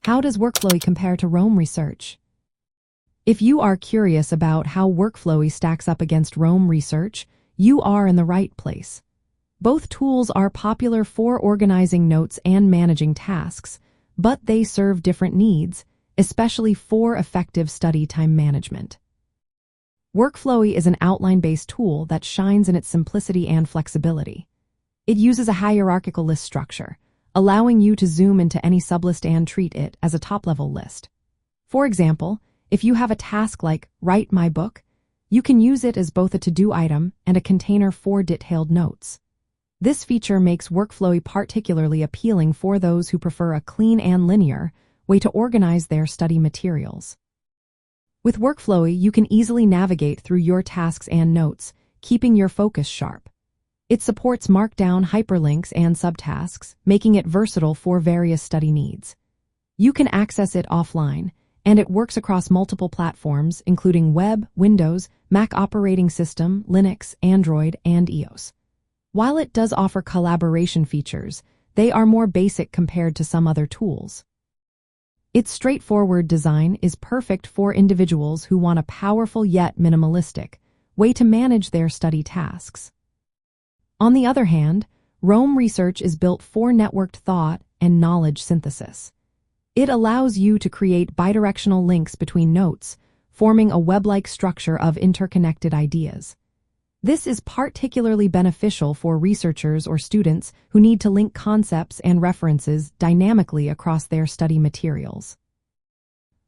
How does Workflowy compare to Roam Research? If you are curious about how Workflowy stacks up against Roam Research, you are in the right place. Both tools are popular for organizing notes and managing tasks, but they serve different needs, especially for effective study time management. Workflowy is an outline-based tool that shines in its simplicity and flexibility. It uses a hierarchical list structure, allowing you to zoom into any sublist and treat it as a top-level list. For example, if you have a task like Write My Book, you can use it as both a to-do item and a container for detailed notes. This feature makes Workflowy particularly appealing for those who prefer a clean and linear way to organize their study materials. With Workflowy, you can easily navigate through your tasks and notes, keeping your focus sharp. It supports Markdown, hyperlinks, and subtasks, making it versatile for various study needs. You can access it offline, and it works across multiple platforms, including web, Windows, Mac operating system, Linux, Android, and iOS. While it does offer collaboration features, they are more basic compared to some other tools. Its straightforward design is perfect for individuals who want a powerful yet minimalistic way to manage their study tasks. On the other hand, Roam Research is built for networked thought and knowledge synthesis. It allows you to create bidirectional links between notes, forming a web-like structure of interconnected ideas. This is particularly beneficial for researchers or students who need to link concepts and references dynamically across their study materials.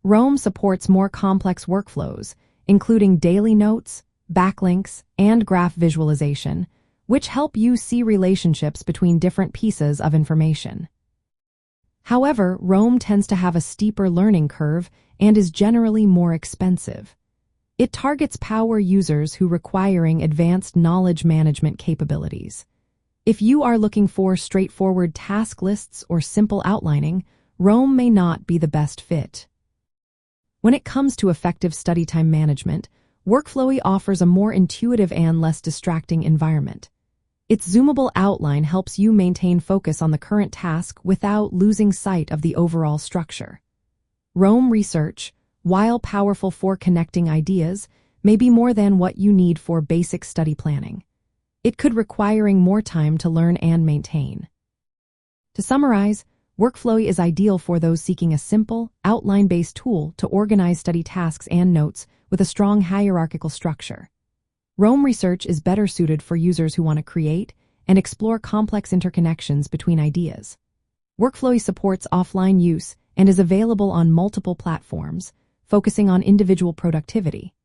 Roam supports more complex workflows, including daily notes, backlinks, and graph visualization, which help you see relationships between different pieces of information. However, Roam tends to have a steeper learning curve and is generally more expensive. It targets power users who requiring advanced knowledge management capabilities. If you are looking for straightforward task lists or simple outlining, Roam may not be the best fit. When it comes to effective study time management, Workflowy offers a more intuitive and less distracting environment. Its zoomable outline helps you maintain focus on the current task without losing sight of the overall structure. Roam Research, while powerful for connecting ideas, may be more than what you need for basic study planning. It could requiring more time to learn and maintain. To summarize, Workflowy is ideal for those seeking a simple, outline-based tool to organize study tasks and notes with a strong hierarchical structure. Roam Research is better suited for users who want to create and explore complex interconnections between ideas. Workflowy supports offline use and is available on multiple platforms, focusing on individual productivity.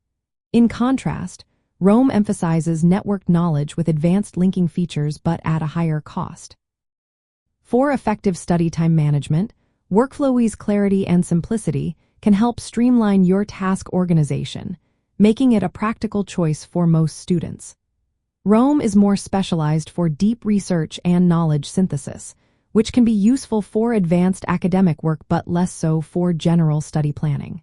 In contrast, Roam emphasizes networked knowledge with advanced linking features but at a higher cost. For effective study time management, Workflowy's clarity and simplicity can help streamline your task organization, making it a practical choice for most students. Roam is more specialized for deep research and knowledge synthesis, which can be useful for advanced academic work but less so for general study planning.